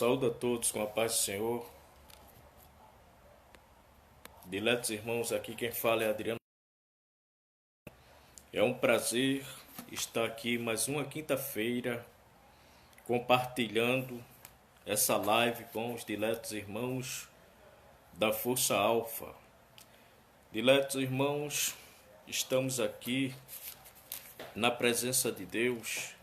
Saúdo a todos com a paz do Senhor. Diletos irmãos, aqui quem fala é Adriano. É um prazer estar aqui mais uma quinta-feira compartilhando essa live com os diletos irmãos da Força Alfa. Diletos irmãos, estamos aqui na presença de Deus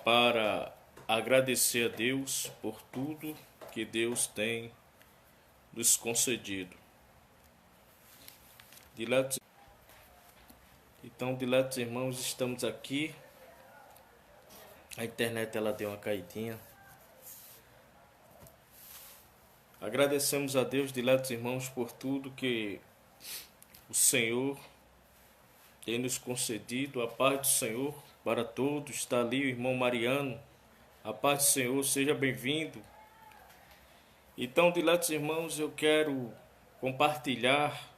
para agradecer a Deus por tudo que Deus tem nos concedido. Diletos irmãos, estamos aqui. A internet ela deu uma caidinha. Agradecemos a Deus, diletos irmãos, por tudo que o Senhor tem nos concedido. A paz do Senhor para todos. Está ali o irmão Mariano. A paz do Senhor, seja bem-vindo. Então, diletos irmãos, eu quero compartilhar.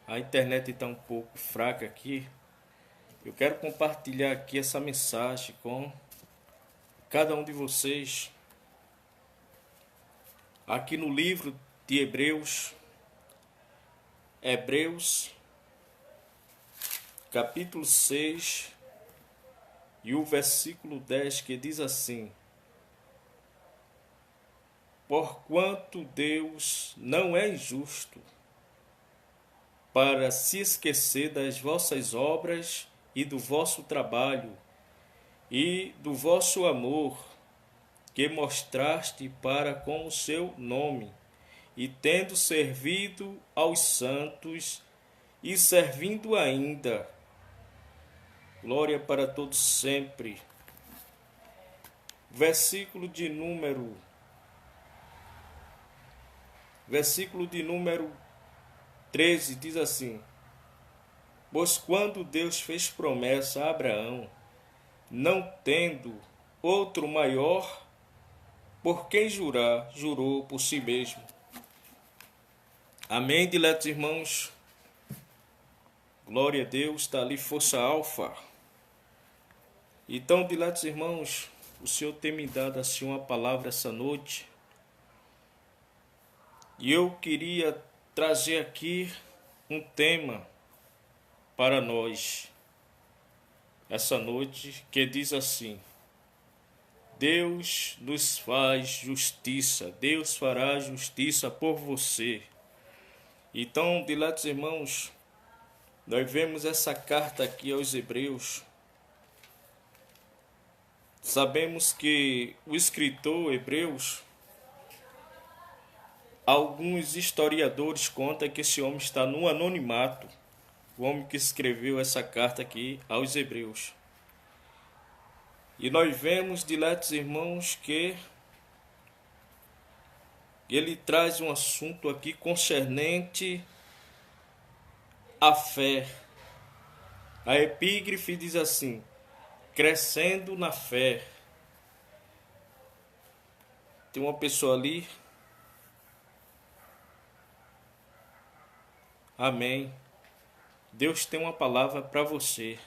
A internet está um pouco fraca aqui. Eu quero compartilhar aqui essa mensagem com cada um de vocês. Aqui no livro de Hebreus, capítulo 6, e o versículo 10, que diz assim: Porquanto Deus não é injusto para se esquecer das vossas obras e do vosso trabalho e do vosso amor que mostraste para com o seu nome, e tendo servido aos santos e servindo ainda. Glória para todos sempre. Versículo de número 13 diz assim: Pois quando Deus fez promessa a Abraão, não tendo outro maior por quem jurar, jurou por si mesmo. Amém, diletos irmãos? Glória a Deus, está ali Força Alfa. Então, diletos irmãos, o Senhor tem me dado assim uma palavra essa noite. E eu queria trazer aqui um tema para nós essa noite, que diz assim: Deus nos faz justiça, Deus fará justiça por você. Então, diletos irmãos, nós vemos essa carta aqui aos Hebreus. Sabemos que o escritor Hebreus, alguns historiadores contam que esse homem está no anonimato, o homem que escreveu essa carta aqui aos Hebreus. E nós vemos, diletos irmãos, que ele traz um assunto aqui concernente à fé. A epígrafe diz assim: crescendo na fé. Tem uma pessoa ali. Amém. Deus tem uma palavra para você.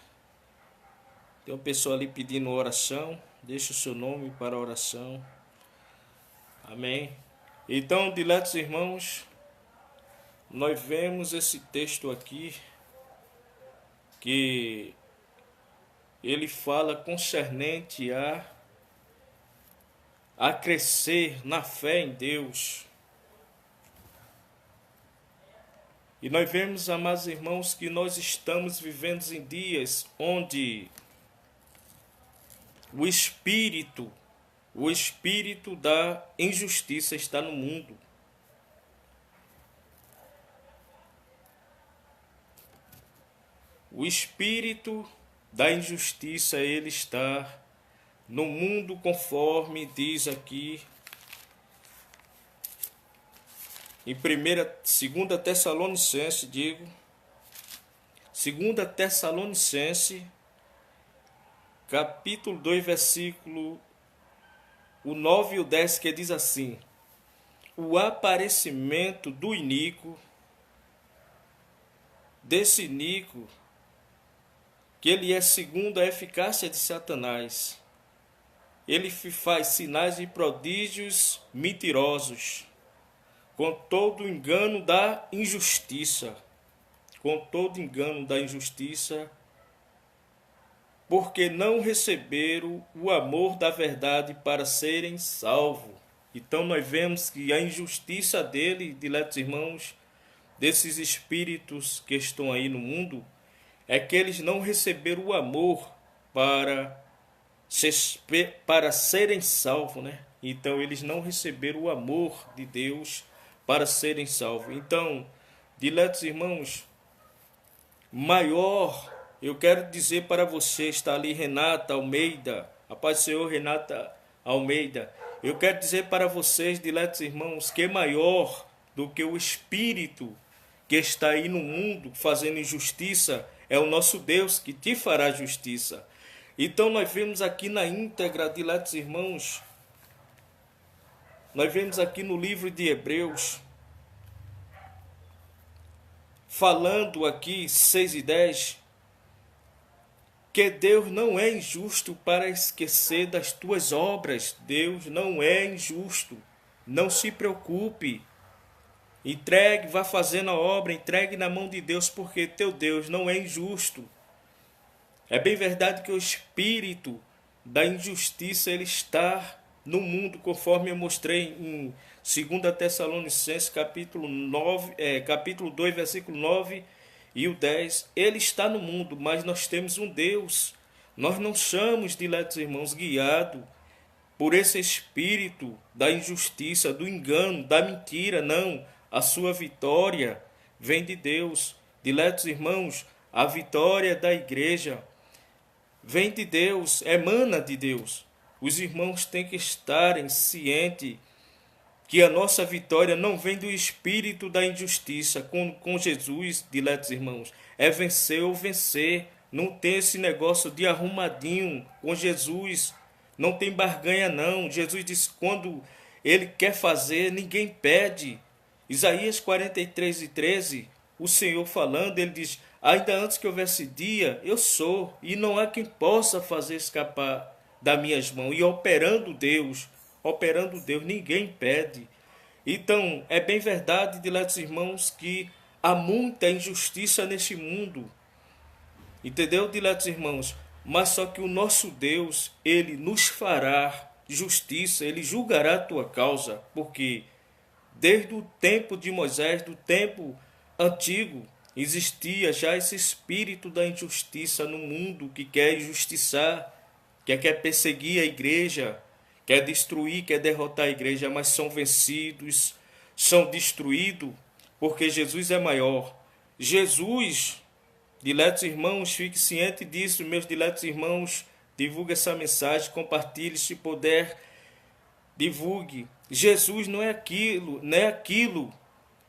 Tem uma pessoa ali pedindo oração. Deixa o seu nome para a oração. Amém. Então, diletos irmãos, nós vemos esse texto aqui que ele fala concernente a crescer na fé em Deus. E nós vemos, amados irmãos, que nós estamos vivendo em dias onde o espírito da injustiça está no mundo. O espírito da injustiça, ele está no mundo, conforme diz aqui em 2 Tessalonicenses, 2 Tessalonicenses, capítulo 2, versículo o 9 e o 10, que diz assim: o aparecimento do iníquo, desse iníquo, que ele é segundo a eficácia de Satanás, ele faz sinais e prodígios mentirosos, com todo o engano da injustiça, porque não receberam o amor da verdade para serem salvos. Então nós vemos que a injustiça dele, diletos irmãos, desses espíritos que estão aí no mundo, é que eles não receberam o amor para serem salvos, né? Então eles não receberam o amor de Deus para serem salvos. Então, diletos irmãos, maior, eu quero dizer para você, está ali Renata Almeida, a paz do Senhor, Renata Almeida, eu quero dizer para vocês, diletos irmãos, que maior do que o espírito que está aí no mundo fazendo injustiça é o nosso Deus que te fará justiça. Então nós vemos aqui na íntegra, diletos irmãos, nós vemos aqui no livro de Hebreus, falando aqui 6:10, que Deus não é injusto para esquecer das tuas obras. Deus não é injusto. Não se preocupe. Entregue, vá fazendo a obra, entregue na mão de Deus, porque teu Deus não é injusto. É bem verdade que o espírito da injustiça ele está no mundo, conforme eu mostrei em 2 Tessalonicenses, capítulo 2, versículo 9 e o 10. Ele está no mundo, mas nós temos um Deus. Nós não somos, diletos irmãos, guiados por esse espírito da injustiça, do engano, da mentira, não. A sua vitória vem de Deus. Diletos irmãos, a vitória da igreja vem de Deus, emana de Deus. Os irmãos têm que estarem cientes que a nossa vitória não vem do espírito da injustiça. Com Jesus, diletos irmãos, é vencer ou vencer. Não tem esse negócio de arrumadinho. Com Jesus não tem barganha não. Jesus disse, quando ele quer fazer, ninguém pede. Isaías 43:13, o Senhor falando, ele diz, ainda antes que houvesse dia, eu sou, e não há quem possa fazer escapar das minhas mãos. E operando Deus, ninguém pede. Então, é bem verdade, diletos irmãos, que há muita injustiça neste mundo. Entendeu, diletos irmãos? Mas só que o nosso Deus, ele nos fará justiça, ele julgará a tua causa, porque desde o tempo de Moisés, do tempo antigo, existia já esse espírito da injustiça no mundo que quer injustiçar, que quer perseguir a igreja, quer destruir, quer derrotar a igreja, mas são vencidos, são destruídos, porque Jesus é maior. Jesus, diletos irmãos, fique ciente disso, meus diletos irmãos, divulgue essa mensagem, compartilhe, se puder, divulgue. Jesus não é aquilo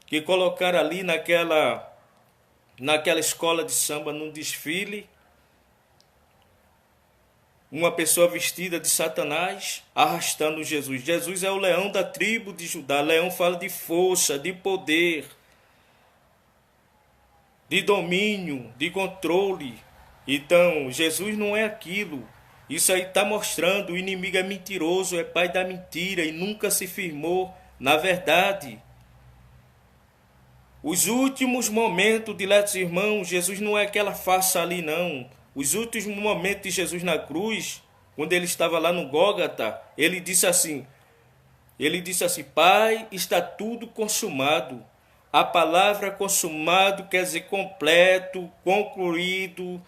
que colocaram ali naquela escola de samba, num desfile, uma pessoa vestida de Satanás arrastando Jesus. Jesus é o leão da tribo de Judá. Leão fala de força, de poder, de domínio, de controle. Então, Jesus não é aquilo. Isso aí está mostrando, o inimigo é mentiroso, é pai da mentira e nunca se firmou na verdade. Os últimos momentos, diletos irmãos, Jesus não é aquela farsa ali não. Os últimos momentos de Jesus na cruz, quando ele estava lá no Gólgota, ele disse assim, Pai, está tudo consumado. A palavra consumado quer dizer completo, concluído,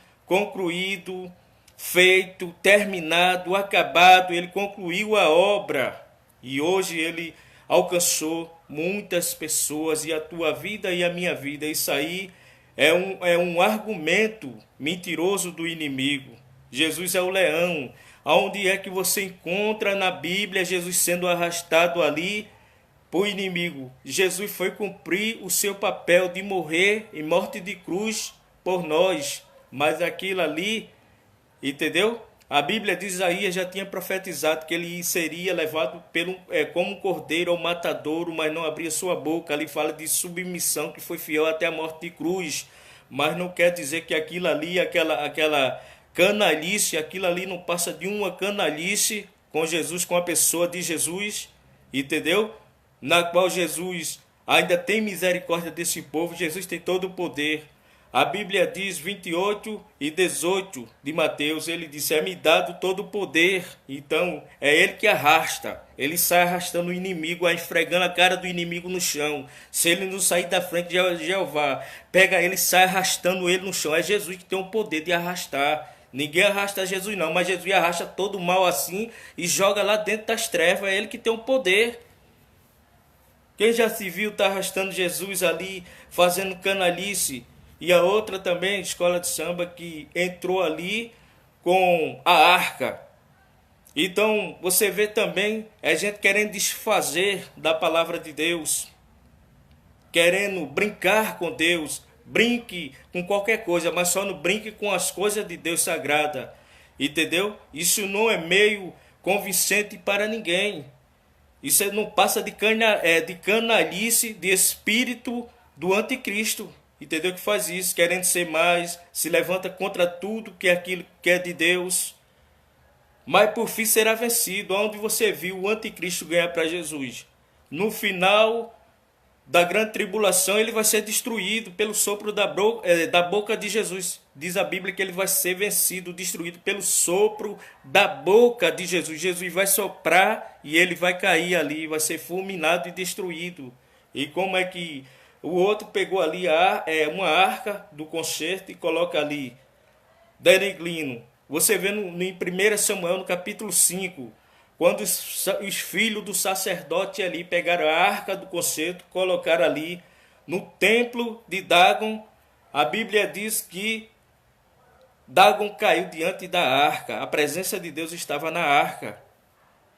feito, terminado, acabado. Ele concluiu a obra e hoje ele alcançou muitas pessoas, e a tua vida e a minha vida. Isso aí é um argumento mentiroso do inimigo. Jesus é o leão. Aonde é que você encontra na Bíblia Jesus sendo arrastado ali por inimigo? Jesus foi cumprir o seu papel de morrer em morte de cruz por nós. Mas aquilo ali, entendeu? A Bíblia diz, Isaías já tinha profetizado que ele seria levado como um cordeiro ao matadouro, mas não abria sua boca. Ali fala de submissão, que foi fiel até a morte de cruz. Mas não quer dizer que aquilo ali, aquela canalice, aquilo ali não passa de uma canalice com Jesus, com a pessoa de Jesus, entendeu? Na qual Jesus ainda tem misericórdia desse povo. Jesus tem todo o poder. A Bíblia diz, 28 e 18 de Mateus, ele disse, é-me dado todo o poder. Então, é ele que arrasta. Ele sai arrastando o inimigo, esfregando a cara do inimigo no chão. Se ele não sair da frente de Jeová, pega ele e sai arrastando ele no chão. É Jesus que tem o poder de arrastar. Ninguém arrasta Jesus não, mas Jesus arrasta todo o mal assim e joga lá dentro das trevas. É ele que tem o poder. Quem já se viu tá arrastando Jesus ali, fazendo canalice. E a outra também, escola de samba, que entrou ali com a arca. Então, você vê também, é gente querendo desfazer da palavra de Deus. Querendo brincar com Deus. Brinque com qualquer coisa, mas só não brinque com as coisas de Deus sagrada. Entendeu? Isso não é meio convincente para ninguém. Isso não passa de canalice, de espírito do anticristo. Entendeu? Que faz isso, querendo ser mais, se levanta contra tudo que é aquilo que é de Deus. Mas por fim será vencido. Onde você viu o anticristo ganhar para Jesus? No final da grande tribulação, ele vai ser destruído pelo sopro da boca de Jesus. Diz a Bíblia que ele vai ser vencido, destruído pelo sopro da boca de Jesus. Jesus vai soprar e ele vai cair ali, vai ser fulminado e destruído. E como é que o outro pegou ali uma arca do concerto e coloca ali, Deneglino. Você vê em 1 Samuel, no capítulo 5, quando os filhos do sacerdote ali pegaram a arca do concerto, colocaram ali no templo de Dagon, a Bíblia diz que Dagon caiu diante da arca. A presença de Deus estava na arca.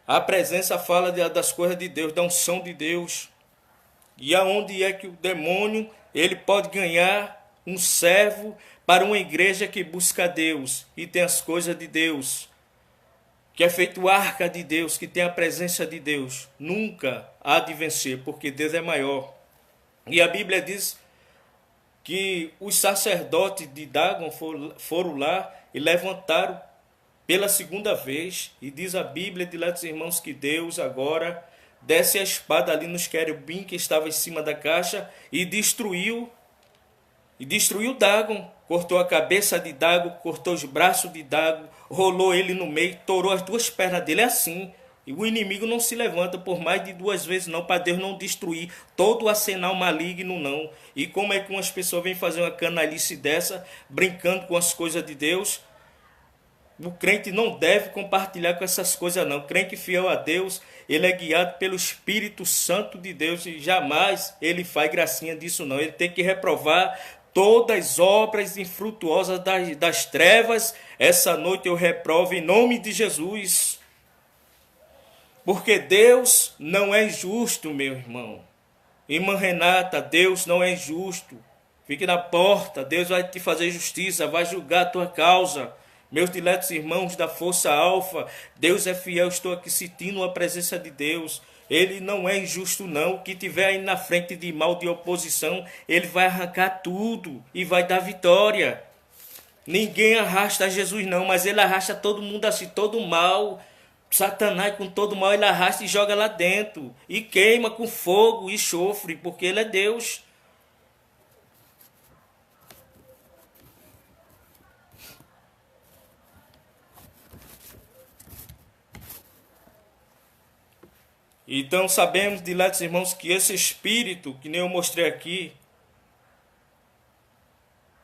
A presença fala das coisas de Deus, da unção de Deus. E aonde é que o demônio ele pode ganhar um servo para uma igreja que busca Deus e tem as coisas de Deus, que é feito arca de Deus, que tem a presença de Deus? Nunca há de vencer, porque Deus é maior. E a Bíblia diz que os sacerdotes de Dagon foram lá e levantaram pela segunda vez. E diz a Bíblia, diletos irmãos, que Deus agora desce a espada ali nos querubim que estava em cima da caixa e destruiu Dagon. Cortou a cabeça de Dagon, cortou os braços de Dagon, rolou ele no meio, torou as duas pernas dele assim. E o inimigo não se levanta por mais de 2 vezes não, para Deus não destruir todo o arsenal maligno não. E como é que umas pessoas vêm fazer uma canalice dessa, brincando com as coisas de Deus? O crente não deve compartilhar com essas coisas não. O crente fiel a Deus, ele é guiado pelo Espírito Santo de Deus e jamais ele faz gracinha disso não. Ele tem que reprovar todas as obras infrutuosas das trevas. Essa noite eu reprovo em nome de Jesus. Porque Deus não é injusto, meu irmão. Irmã Renata, Deus não é injusto. Fique na porta, Deus vai te fazer justiça, vai julgar a tua causa. Meus diletos irmãos da Força Alfa, Deus é fiel, estou aqui sentindo a presença de Deus. Ele não é injusto não, o que tiver aí na frente de mal, de oposição, ele vai arrancar tudo e vai dar vitória. Ninguém arrasta Jesus não, mas ele arrasta todo mundo assim, todo mal. Satanás com todo mal ele arrasta e joga lá dentro. E queima com fogo e enxofre, porque ele é Deus. Então sabemos, diletos irmãos, que esse espírito, que nem eu mostrei aqui,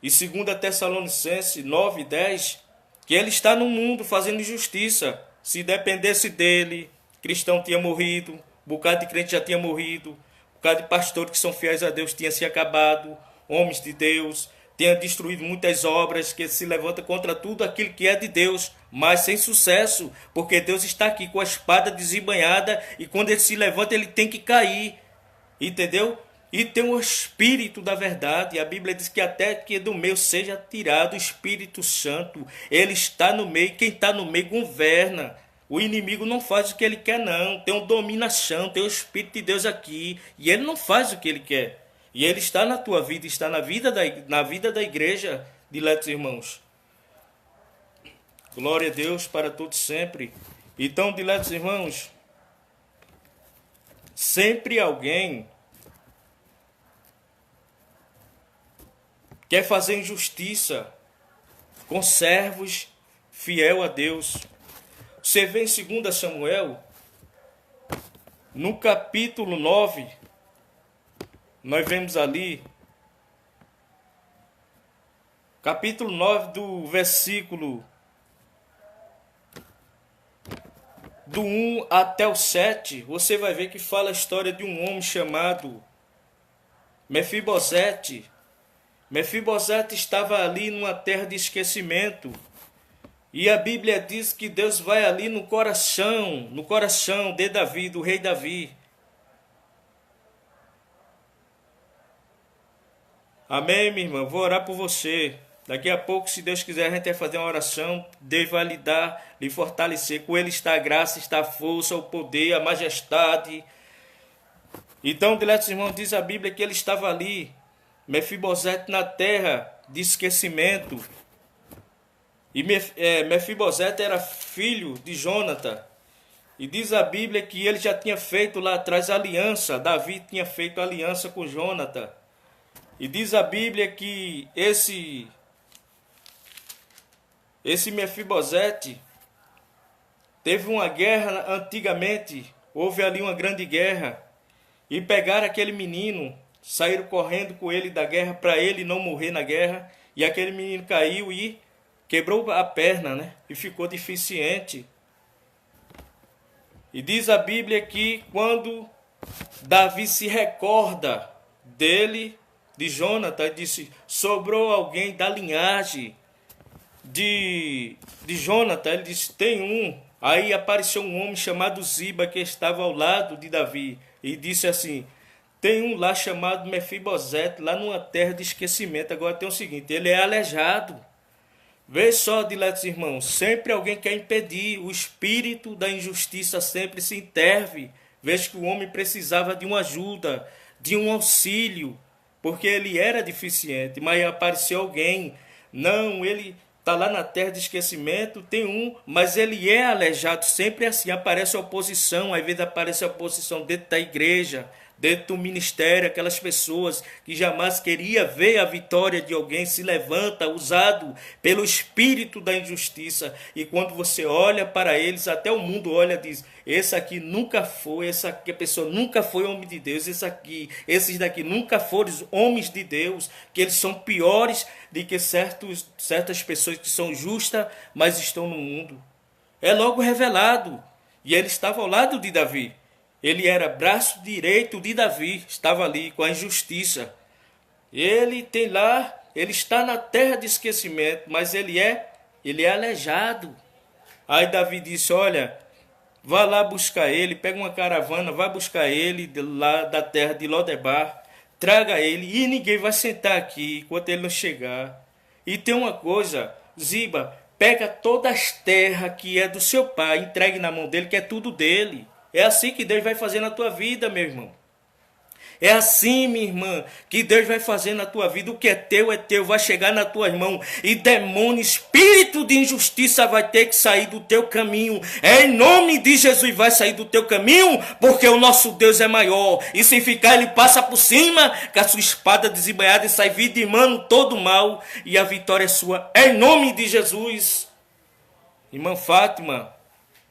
e 2 Tessalonicenses 9:10, que ele está no mundo fazendo injustiça. Se dependesse dele, cristão tinha morrido, um bocado de crente já tinha morrido, um bocado de pastores que são fiéis a Deus tinha se acabado, homens de Deus, tinha destruído muitas obras, que se levanta contra tudo aquilo que é de Deus, mas sem sucesso, porque Deus está aqui com a espada desembainhada e quando ele se levanta ele tem que cair, entendeu? E tem o Espírito da verdade. A Bíblia diz que até que do meio seja tirado o Espírito Santo. Ele está no meio. Quem está no meio governa. O inimigo não faz o que ele quer não. Tem uma dominação, tem o Espírito de Deus aqui. E ele não faz o que ele quer. E ele está na tua vida, está na vida da igreja, diletos irmãos. Glória a Deus para todos sempre. Então, diletos irmãos, sempre alguém quer fazer injustiça com servos fiel a Deus. Você vê em 2 Samuel, no capítulo 9, nós vemos ali, capítulo 9 do versículo do 1 até o 7, você vai ver que fala a história de um homem chamado Mefibosete. Mefibosete estava ali numa terra de esquecimento. E a Bíblia diz que Deus vai ali no coração de Davi, do rei Davi. Amém, minha irmã? Vou orar por você. Daqui a pouco, se Deus quiser, a gente vai fazer uma oração. Deus vai lhe dar, lhe fortalecer. Com Ele está a graça, está a força, o poder, a majestade. Então, diletos irmãos, diz a Bíblia que ele estava ali, Mefibosete, na terra de esquecimento. E Mefibosete era filho de Jônatan. E diz a Bíblia que ele já tinha feito lá atrás aliança. Davi tinha feito aliança com Jônatan. E diz a Bíblia que esse Mefibosete teve uma guerra antigamente. Houve ali uma grande guerra. E pegaram aquele menino, saíram correndo com ele da guerra para ele não morrer na guerra. E aquele menino caiu e quebrou a perna, né? E ficou deficiente. E diz a Bíblia que quando Davi se recorda dele, de Jônatan, disse: sobrou alguém da linhagem de Jônatan. Ele disse: tem um. Aí apareceu um homem chamado Ziba, que estava ao lado de Davi, e disse assim: tem um lá chamado Mefibosete, lá numa terra de esquecimento. Agora tem o seguinte: ele é aleijado. Vê só, diletos irmãos, sempre alguém quer impedir. O espírito da injustiça sempre se interve. Veja que o homem precisava de uma ajuda, de um auxílio, porque ele era deficiente, mas apareceu alguém. Não, ele está lá na terra de esquecimento, tem um, mas ele é aleijado. Sempre assim, aparece a oposição. Às vezes aparece a oposição dentro da igreja, dentro do ministério. Aquelas pessoas que jamais queria ver a vitória de alguém se levanta, usado pelo espírito da injustiça. E quando você olha para eles, até o mundo olha e diz: esse aqui nunca foi, essa pessoa nunca foi homem de Deus, esses daqui nunca foram homens de Deus, que eles são piores do que certas pessoas que são justas, mas estão no mundo. É logo revelado. E ele estava ao lado de Davi. Ele era braço direito de Davi, estava ali com a injustiça. Ele está na terra de esquecimento, mas ele é aleijado. Aí Davi disse: olha, vá lá buscar ele, pega uma caravana, vai buscar ele lá da terra de Lodebar, traga ele, e ninguém vai sentar aqui enquanto ele não chegar. E tem uma coisa, Ziba, pega todas as terras que é do seu pai, entregue na mão dele, que é tudo dele. É assim que Deus vai fazer na tua vida, meu irmão. É assim, minha irmã, que Deus vai fazer na tua vida. O que é teu, vai chegar na tua mão. E demônio, espírito de injustiça vai ter que sair do teu caminho. É em nome de Jesus vai sair do teu caminho, porque o nosso Deus é maior. E se ficar, ele passa por cima, com a sua espada desembainhada, e sai vidimando todo o mal. E a vitória é sua. É em nome de Jesus. Irmã Fátima,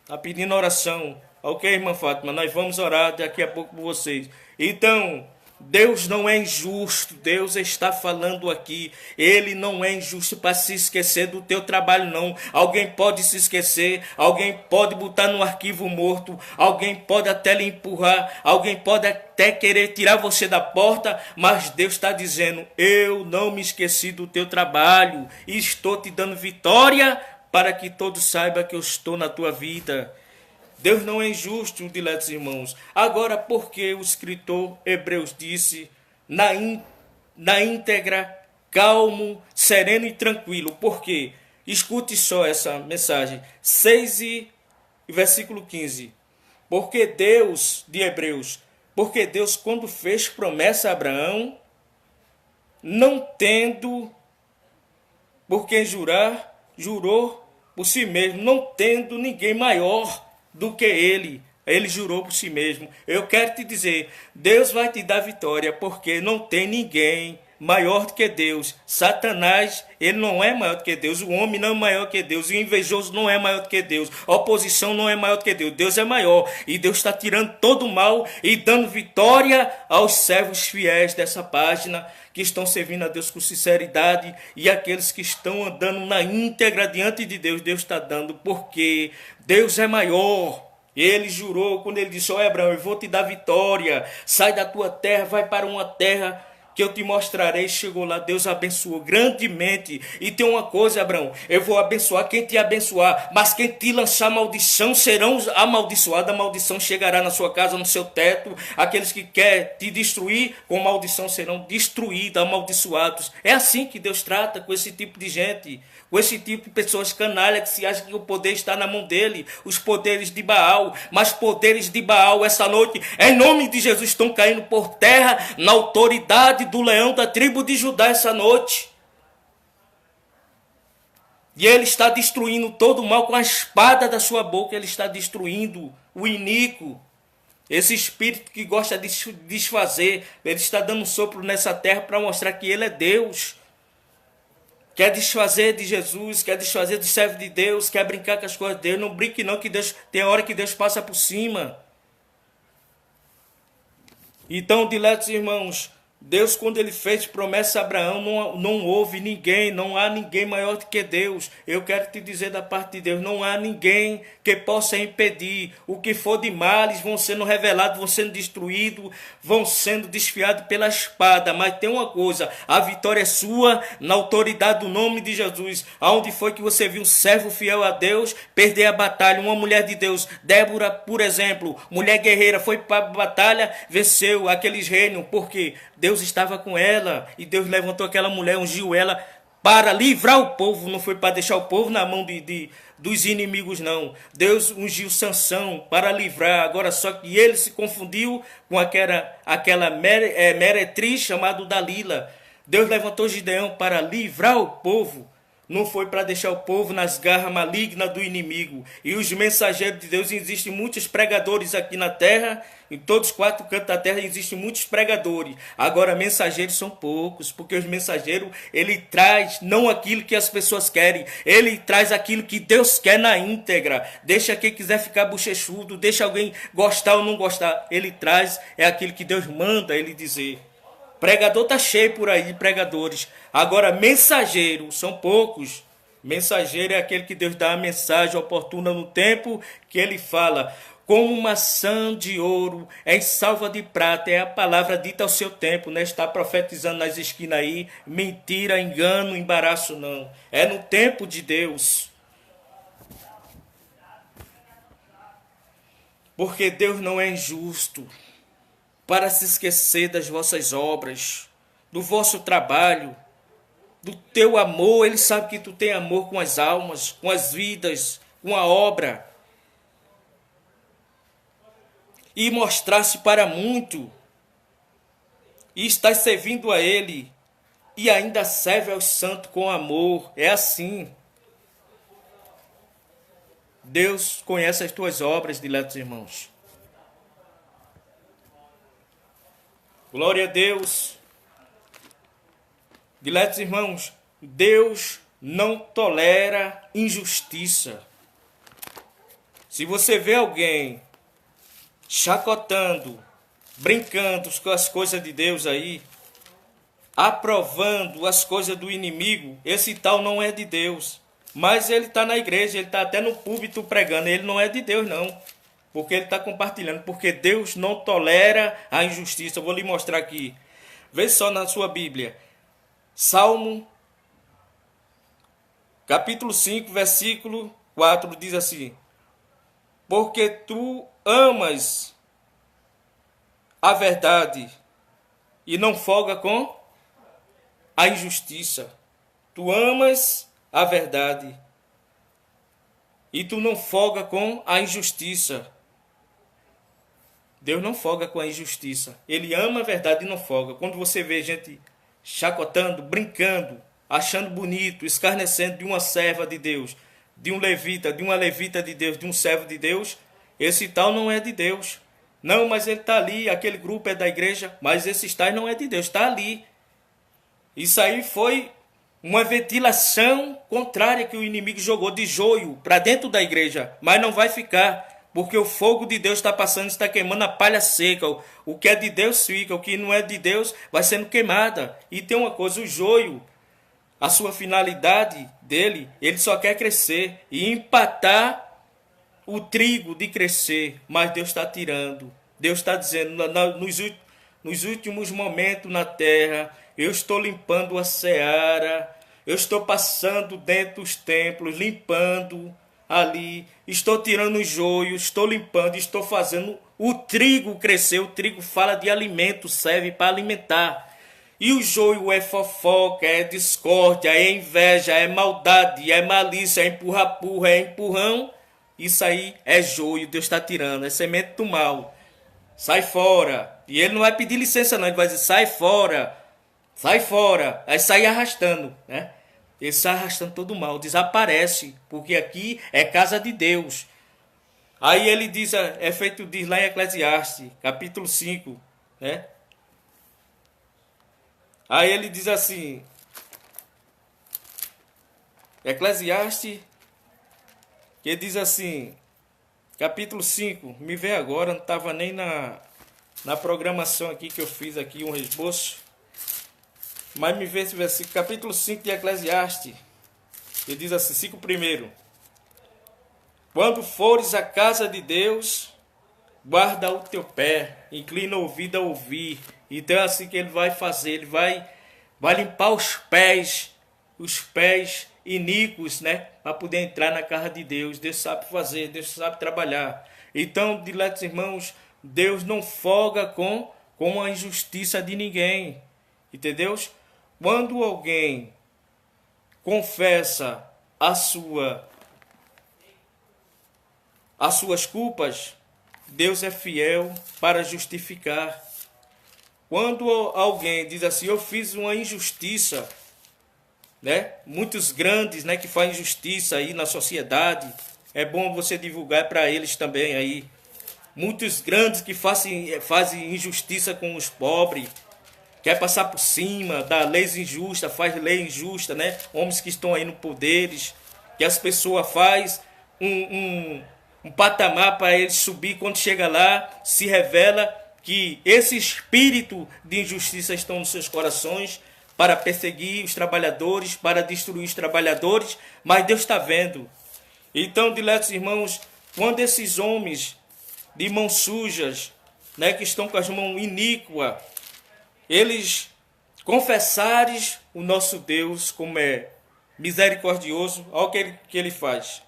está pedindo oração. Ok, irmã Fátima, nós vamos orar daqui a pouco por vocês. Então, Deus não é injusto, Deus está falando aqui. Ele não é injusto para se esquecer do teu trabalho, não. Alguém pode se esquecer, alguém pode botar no arquivo morto, alguém pode até lhe empurrar, alguém pode até querer tirar você da porta, mas Deus está dizendo: eu não me esqueci do teu trabalho e estou te dando vitória para que todos saibam que eu estou na tua vida. Deus não é injusto, diletos irmãos. Agora, porque o escritor Hebreus disse na íntegra, calmo, sereno e tranquilo? Por quê? Escute só essa mensagem. 6 e versículo 15. Porque Deus, de Hebreus, porque Deus, quando fez promessa a Abraão, não tendo por quem jurar, jurou por si mesmo, não tendo ninguém maior do que ele. Ele jurou por si mesmo. Eu quero te dizer, Deus vai te dar vitória, porque não tem ninguém maior do que Deus. Satanás, ele não é maior do que Deus. O homem não é maior do que Deus. O invejoso não é maior do que Deus. A oposição não é maior do que Deus. Deus é maior. E Deus está tirando todo o mal e dando vitória aos servos fiéis dessa página, que estão servindo a Deus com sinceridade, e aqueles que estão andando na íntegra diante de Deus. Deus está dando, porque Deus é maior. Ele jurou quando ele disse: ó Abraão, eu vou te dar vitória, sai da tua terra, vai para uma terra que eu te mostrarei. Chegou lá, Deus abençoou grandemente. E tem uma coisa, Abraão, eu vou abençoar quem te abençoar, mas quem te lançar maldição serão amaldiçoados. A maldição chegará na sua casa, no seu teto. Aqueles que querem te destruir com maldição serão destruídos, amaldiçoados. É assim que Deus trata com esse tipo de gente, com esse tipo de pessoas canalhas que se acham que o poder está na mão dele, os poderes de Baal. Mas poderes de Baal essa noite, em nome de Jesus, estão caindo por terra na autoridade do leão da tribo de Judá essa noite. E ele está destruindo todo o mal com a espada da sua boca. Ele está destruindo o iníquo, esse espírito que gosta de desfazer. Ele está dando um sopro nessa terra para mostrar que ele é Deus. Quer desfazer de Jesus, quer desfazer do servo de Deus, quer brincar com as coisas de Deus. Não brinque não, que Deus tem hora que Deus passa por cima. Então, diletos irmãos, Deus, quando ele fez promessa a Abraão, não houve ninguém, não há ninguém maior do que Deus. Eu quero te dizer da parte de Deus, não há ninguém que possa impedir. O que for de males vão sendo revelados, vão sendo destruídos, vão sendo desfiados pela espada. Mas tem uma coisa, a vitória é sua na autoridade do nome de Jesus. Aonde foi que você viu um servo fiel a Deus perder a batalha? Uma mulher de Deus, Débora, por exemplo, mulher guerreira, foi para a batalha, venceu aqueles reinos, porque Deus estava com ela, e Deus levantou aquela mulher, ungiu ela para livrar o povo. Não foi para deixar o povo na mão dos inimigos, não. Deus ungiu Sansão para livrar. Agora só que ele se confundiu com aquela meretriz chamada Dalila. Deus levantou Gideão para livrar o povo. Não foi para deixar o povo nas garras malignas do inimigo. E os mensageiros de Deus, existem muitos pregadores aqui na terra, em todos os quatro cantos da terra existem muitos pregadores. Agora, mensageiros são poucos, porque os mensageiros, ele traz não aquilo que as pessoas querem, ele traz aquilo que Deus quer na íntegra. Deixa quem quiser ficar bochechudo, deixa alguém gostar ou não gostar. Ele traz é aquilo que Deus manda ele dizer. Pregador está cheio por aí de pregadores. Agora, mensageiro são poucos. Mensageiro é aquele que Deus dá a mensagem oportuna no tempo que ele fala. Como maçã de ouro em salva de prata, é a palavra dita ao seu tempo, né? Está profetizando nas esquinas aí. Mentira, engano, embaraço não. É no tempo de Deus. Porque Deus não é injusto para se esquecer das vossas obras, do vosso trabalho, do teu amor. Ele sabe que tu tem amor com as almas, com as vidas, com a obra. E mostrar-se para muito, e estás servindo a Ele, e ainda serve aos santos com amor. É assim. Deus conhece as tuas obras, diletos irmãos. Glória a Deus. Diletos irmãos, Deus não tolera injustiça. Se você vê alguém chacotando, brincando com as coisas de Deus aí, aprovando as coisas do inimigo, esse tal não é de Deus. Mas ele está na igreja, ele está até no púlpito pregando, ele não é de Deus não. Porque ele está compartilhando, porque Deus não tolera a injustiça. Eu vou lhe mostrar aqui. Vê só na sua Bíblia. Salmo, capítulo 5, versículo 4, diz assim: porque tu amas a verdade e não folga com a injustiça. Tu amas a verdade e tu não folga com a injustiça. Deus não folga com a injustiça. Ele ama a verdade e não folga. Quando você vê gente chacotando, brincando, achando bonito, escarnecendo de uma serva de Deus, de um levita, de uma levita de Deus, de um servo de Deus, esse tal não é de Deus. Não, mas ele está ali, aquele grupo é da igreja, mas esse tais não é de Deus, está ali. Isso aí foi uma ventilação contrária que o inimigo jogou de joio para dentro da igreja, mas não vai ficar, porque o fogo de Deus está passando, está queimando a palha seca. O que é de Deus fica, o que não é de Deus vai sendo queimada. E tem uma coisa, o joio, a sua finalidade dele, ele só quer crescer e empatar o trigo de crescer, mas Deus está tirando. Deus está dizendo, nos últimos momentos na terra, eu estou limpando a seara, eu estou passando dentro dos templos, limpando ali, estou tirando o joio, estou limpando, estou fazendo o trigo crescer. O trigo fala de alimento, serve para alimentar. E o joio é fofoca, é discórdia, é inveja, é maldade, é malícia, é empurra-purra, é empurrão. Isso aí é joio, Deus está tirando, é semente do mal. Sai fora. E ele não vai pedir licença não, ele vai dizer, sai fora. Sai fora. Aí sai arrastando, né? Ele sai arrastando todo o mal, desaparece, porque aqui é casa de Deus. Aí ele diz, diz lá em Eclesiastes, capítulo 5, né? Aí ele diz assim, Eclesiastes, que ele diz assim, capítulo 5, me vê agora, não estava nem na programação aqui que eu fiz aqui, um esboço, mas me vê esse versículo, capítulo 5 de Eclesiastes, ele diz assim, 5 primeiro, quando fores à casa de Deus, guarda o teu pé, inclina o ouvido a ouvir. Então é assim que ele vai fazer, ele vai limpar os pés iníquos, né? Para poder entrar na casa de Deus. Deus sabe fazer, Deus sabe trabalhar. Então, diletos irmãos, Deus não folga com a injustiça de ninguém. Entendeu? Quando alguém confessa as suas culpas, Deus é fiel para justificar. Quando alguém diz assim, eu fiz uma injustiça, né? Muitos grandes, né, que fazem injustiça aí na sociedade, é bom você divulgar para eles também aí. Muitos grandes que fazem injustiça com os pobres, quer passar por cima, dá leis injustas, faz lei injusta, né? Homens que estão aí no poderes, que as pessoas faz um patamar para eles subir, quando chega lá, se revela que esse espírito de injustiça estão nos seus corações para perseguir os trabalhadores, para destruir os trabalhadores, mas Deus está vendo. Então, diletos irmãos, quando esses homens de mãos sujas, né, que estão com as mãos iníquas, eles confessarem o nosso Deus como é misericordioso, olha o que ele faz.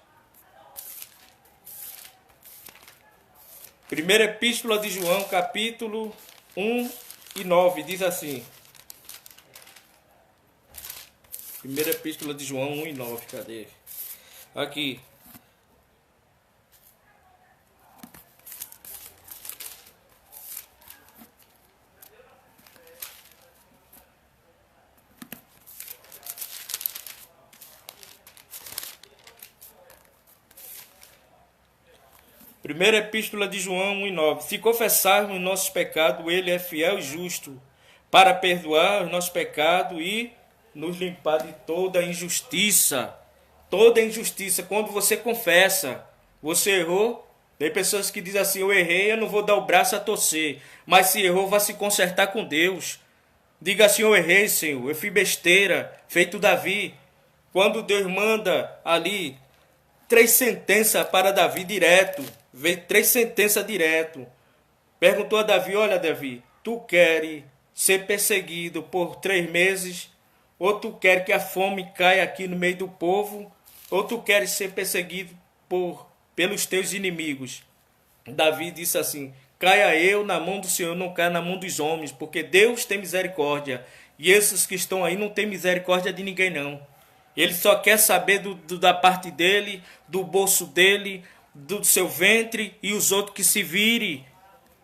Primeira Epístola de João, capítulo 1 e 9, diz assim. Primeira Epístola de João 1 e 9, cadê? Aqui. Primeira Epístola de João 1 e 9. Se confessarmos nossos pecados, ele é fiel e justo para perdoar os nossos pecados e nos limpar de toda injustiça. Toda injustiça. Quando você confessa, você errou. Tem pessoas que dizem assim, eu errei, eu não vou dar o braço a torcer. Mas se errou, vai se consertar com Deus. Diga assim, eu errei, Senhor, eu fiz besteira, feito Davi. Quando Deus manda ali 3 sentenças para Davi direto. Veio 3 sentenças direto. Perguntou a Davi, olha Davi, tu queres ser perseguido por 3 meses? Ou tu queres que a fome caia aqui no meio do povo? Ou tu queres ser perseguido pelos teus inimigos? Davi disse assim, caia eu na mão do Senhor, não caia na mão dos homens, porque Deus tem misericórdia. E esses que estão aí não tem misericórdia de ninguém não. Ele só quer saber da parte dele, do bolso dele, do seu ventre, e os outros que se virem,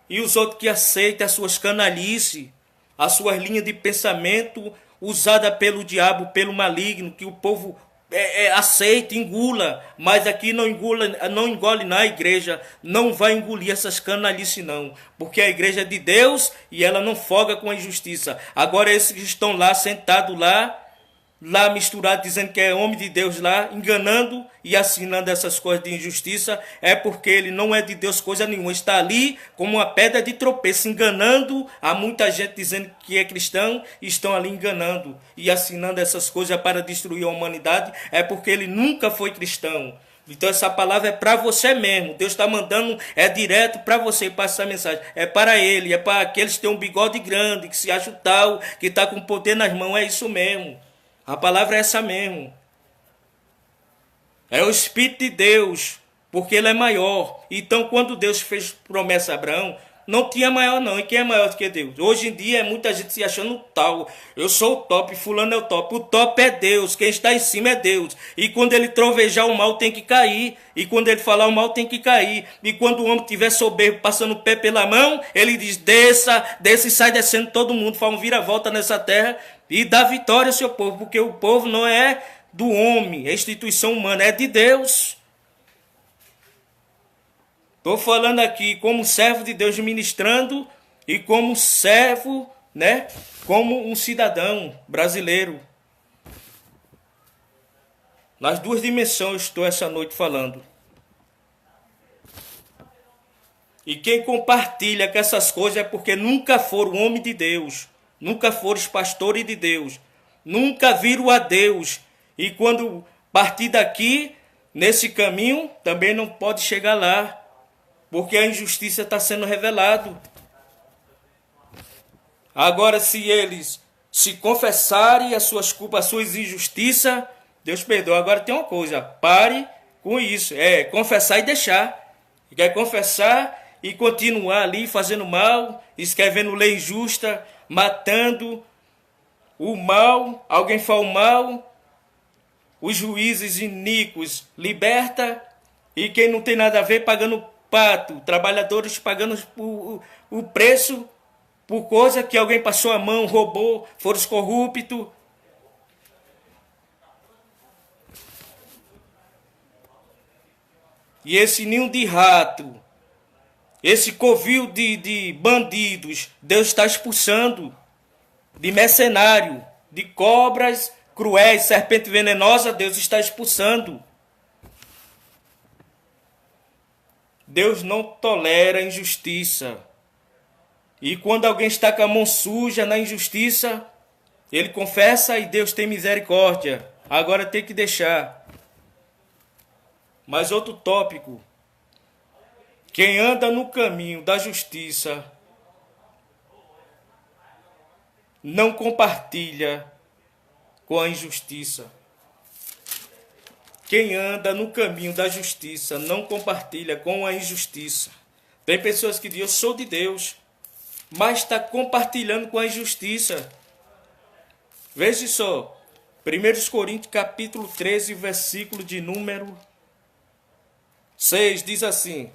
e os outros que aceitem as suas canalices, as suas linhas de pensamento usada pelo diabo, pelo maligno, que o povo aceite, engula, mas aqui não engole na igreja, não vai engolir essas canalices não, porque a igreja é de Deus e ela não folga com a injustiça. Agora esses que estão lá, sentados lá misturado, dizendo que é homem de Deus lá, enganando e assinando essas coisas de injustiça, é porque ele não é de Deus coisa nenhuma, está ali como uma pedra de tropeço, enganando a muita gente dizendo que é cristão, e estão ali enganando e assinando essas coisas para destruir a humanidade, é porque ele nunca foi cristão. Então essa palavra é para você mesmo, Deus está mandando, é direto para você, passa essa mensagem, é para ele, é para aqueles que têm um bigode grande, que se acham tal, que está com poder nas mãos, é isso mesmo. A palavra é essa mesmo. É o Espírito de Deus, porque ele é maior. Então, quando Deus fez promessa a Abraão, não tinha maior não. E quem é maior do que Deus? Hoje em dia é muita gente se achando tal. Eu sou o top, fulano é o top. O top é Deus, quem está em cima é Deus. E quando ele trovejar, o mal tem que cair. E quando ele falar, o mal tem que cair. E quando o homem tiver soberbo, passando o pé pela mão, ele diz, desça e sai descendo todo mundo. Faz um vira-volta nessa terra e dá vitória ao seu povo. Porque o povo não é do homem, é instituição humana, é de Deus. Estou falando aqui como servo de Deus ministrando e como servo, né? Como um cidadão brasileiro. Nas duas dimensões estou essa noite falando. E quem compartilha com essas coisas é porque nunca foram homem de Deus, nunca foram pastores de Deus, nunca viram a Deus. E quando partir daqui, nesse caminho, também não pode chegar lá. Porque a injustiça está sendo revelada. Agora, se eles se confessarem as suas culpas, as suas injustiças, Deus perdoa. Agora tem uma coisa, pare com isso. É confessar e deixar. Quer confessar e continuar ali fazendo mal, escrevendo lei injusta, matando o mal, alguém faz o mal, os juízes iníquos liberta, e quem não tem nada a ver pagando pato, trabalhadores pagando o preço por coisa que alguém passou a mão, roubou, foram corruptos. E esse ninho de rato, esse covil de bandidos, Deus está expulsando, de mercenário, de cobras cruéis, serpente venenosa, Deus está expulsando. Deus não tolera injustiça. E quando alguém está com a mão suja na injustiça, ele confessa e Deus tem misericórdia. Agora tem que deixar. Mas outro tópico. Quem anda no caminho da justiça não compartilha com a injustiça. Quem anda no caminho da justiça não compartilha com a injustiça. Tem pessoas que dizem, eu sou de Deus, mas está compartilhando com a injustiça. Veja só, 1 Coríntios capítulo 13, versículo de número 6, diz assim: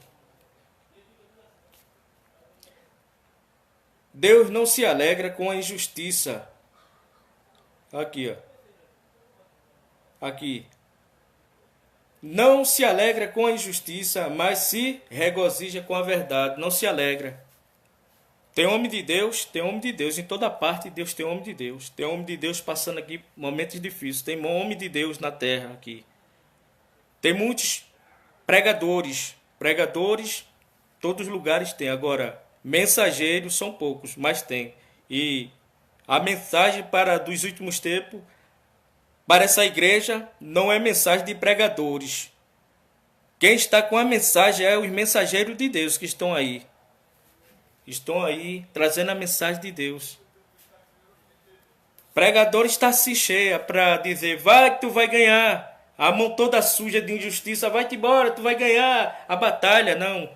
Deus não se alegra com a injustiça. Aqui, ó. Aqui. Não se alegra com a injustiça, mas se regozija com a verdade. Não se alegra. Tem homem de Deus em toda parte. Deus tem homem de Deus. Tem homem de Deus passando aqui momentos difíceis. Tem homem de Deus na terra aqui. Tem muitos pregadores. Pregadores, todos os lugares tem. Agora, mensageiros são poucos, mas tem. E a mensagem dos últimos tempos, para essa igreja, não é mensagem de pregadores. Quem está com a mensagem é os mensageiros de Deus que estão aí. Estão aí trazendo a mensagem de Deus. Pregador está se cheia para dizer, vai que tu vai ganhar. A mão toda suja de injustiça, vai-te embora, tu vai ganhar a batalha. Não.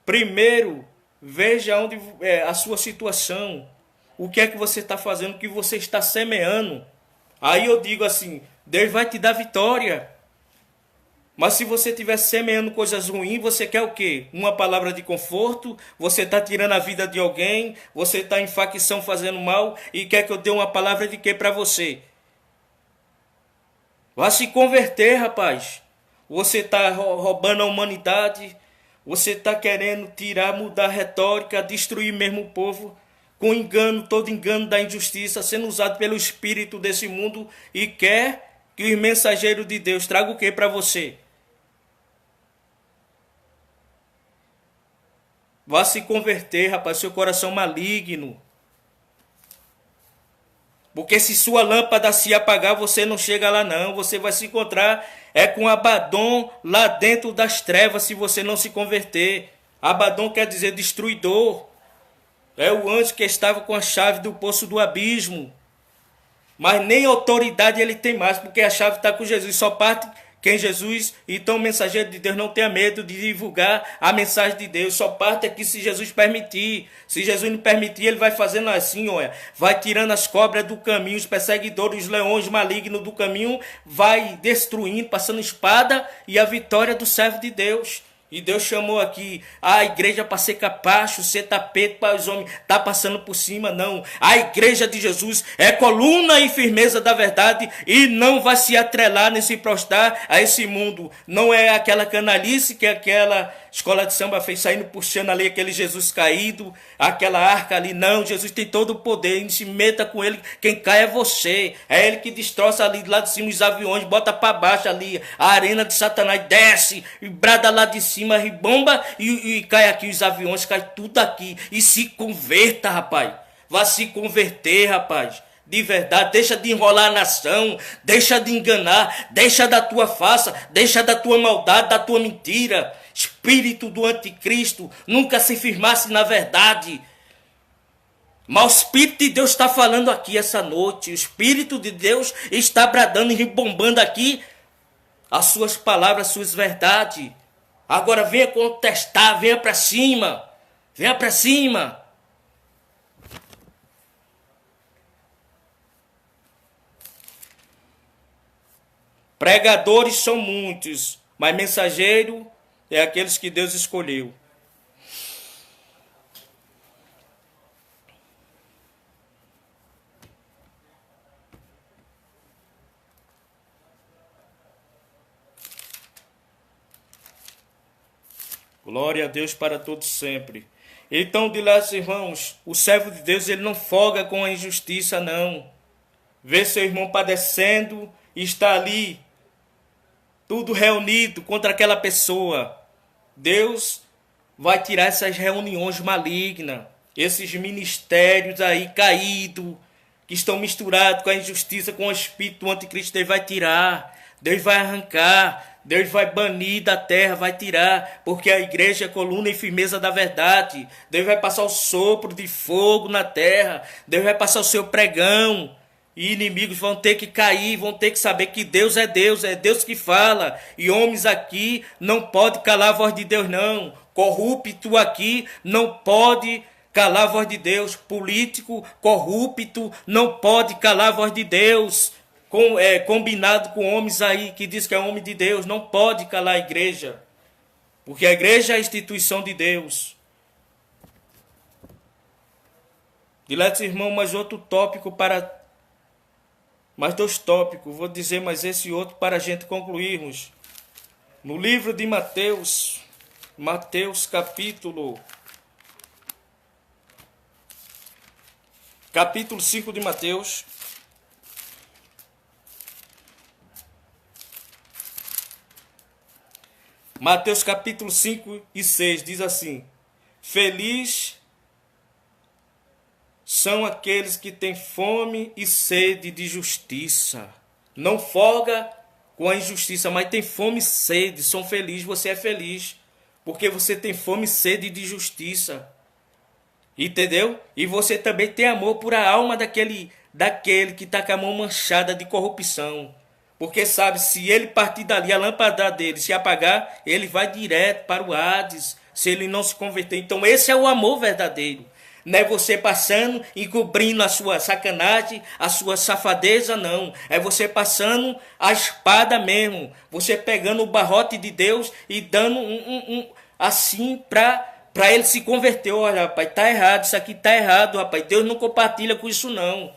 Primeiro, veja onde é a sua situação. O que é que você está fazendo, o que você está semeando. Aí eu digo assim, Deus vai te dar vitória. Mas se você estiver semeando coisas ruins, você quer o quê? Uma palavra de conforto? Você está tirando a vida de alguém? Você está em facção fazendo mal? E quer que eu dê uma palavra de quê para você? Vá se converter, rapaz. Você está roubando a humanidade. Você está querendo tirar, mudar a retórica, destruir mesmo o povo. Com engano, todo engano da injustiça, sendo usado pelo espírito desse mundo. E quer que os mensageiros de Deus tragam o que para você? Vá se converter, rapaz, seu coração maligno. Porque se sua lâmpada se apagar, você não chega lá não. Você vai se encontrar com Abaddon lá dentro das trevas se você não se converter. Abaddon quer dizer destruidor. É o anjo que estava com a chave do poço do abismo. Mas nem autoridade ele tem mais, porque a chave está com Jesus. Só parte quem Jesus. Então o mensageiro de Deus não tenha medo de divulgar a mensagem de Deus. Só parte aqui se Jesus permitir. Se Jesus não permitir, ele vai fazendo assim, olha. Vai tirando as cobras do caminho, os perseguidores, os leões malignos do caminho. Vai destruindo, passando espada e a vitória do servo de Deus. E Deus chamou aqui a igreja para ser capacho, ser tapete para os homens tá passando por cima, não. A igreja de Jesus é coluna e firmeza da verdade e não vai se atrelar nem se prostrar a esse mundo. Não é aquela canalice que aquela escola de samba fez saindo puxando ali aquele Jesus caído, aquela arca ali. Não, Jesus tem todo o poder, não se meta com ele, quem cai é você. É ele que destroça ali lá de cima os aviões, bota para baixo ali a arena de Satanás, desce e brada lá de cima, ribomba e cai aqui os aviões, cai tudo aqui. E se converta, rapaz. Vá se converter, rapaz. De verdade, deixa de enrolar a nação, deixa de enganar, deixa da tua farsa, deixa da tua maldade, da tua mentira. Espírito do anticristo, nunca se firmasse na verdade. Mas o Espírito de Deus está falando aqui essa noite. O Espírito de Deus está bradando e rebombando aqui as suas palavras, as suas verdades. Agora venha contestar, venha para cima. Venha para cima. Pregadores são muitos, mas mensageiro é aqueles que Deus escolheu. Glória a Deus para todos sempre. Então, diletos irmãos, o servo de Deus ele não folga com a injustiça, não. Vê seu irmão padecendo e está ali, tudo reunido contra aquela pessoa. Deus vai tirar essas reuniões malignas, esses ministérios aí caídos, que estão misturados com a injustiça, com o espírito do anticristo. Deus vai tirar, Deus vai arrancar, Deus vai banir da terra, vai tirar, porque a igreja é coluna e firmeza da verdade. Deus vai passar o sopro de fogo na terra, Deus vai passar o seu pregão. E inimigos vão ter que cair, vão ter que saber que Deus é Deus que fala. E homens aqui não pode calar a voz de Deus, não. Corrupto aqui não pode calar a voz de Deus. Político corrupto não pode calar a voz de Deus. Combinado com homens aí que diz que é homem de Deus, não pode calar a igreja. Porque a igreja é a instituição de Deus. Diletos irmãos, mais outro tópico para... Mais dois tópicos, vou dizer mais esse outro para a gente concluirmos. No livro de Mateus, capítulo 5 de Mateus. Mateus capítulo 5 e 6 diz assim: Feliz são aqueles que têm fome e sede de justiça. Não folga com a injustiça, mas tem fome e sede. São felizes, você é feliz. Porque você tem fome e sede de justiça. Entendeu? E você também tem amor por a alma daquele que está com a mão manchada de corrupção. Porque sabe, se ele partir dali, a lâmpada dele se apagar, ele vai direto para o Hades, se ele não se converter. Então esse é o amor verdadeiro. Não é você passando, encobrindo a sua sacanagem, a sua safadeza, não. É você passando a espada mesmo. Você pegando o barrote de Deus e dando assim para ele se converter. Olha, rapaz, tá errado, isso aqui tá errado, rapaz. Deus não compartilha com isso, não.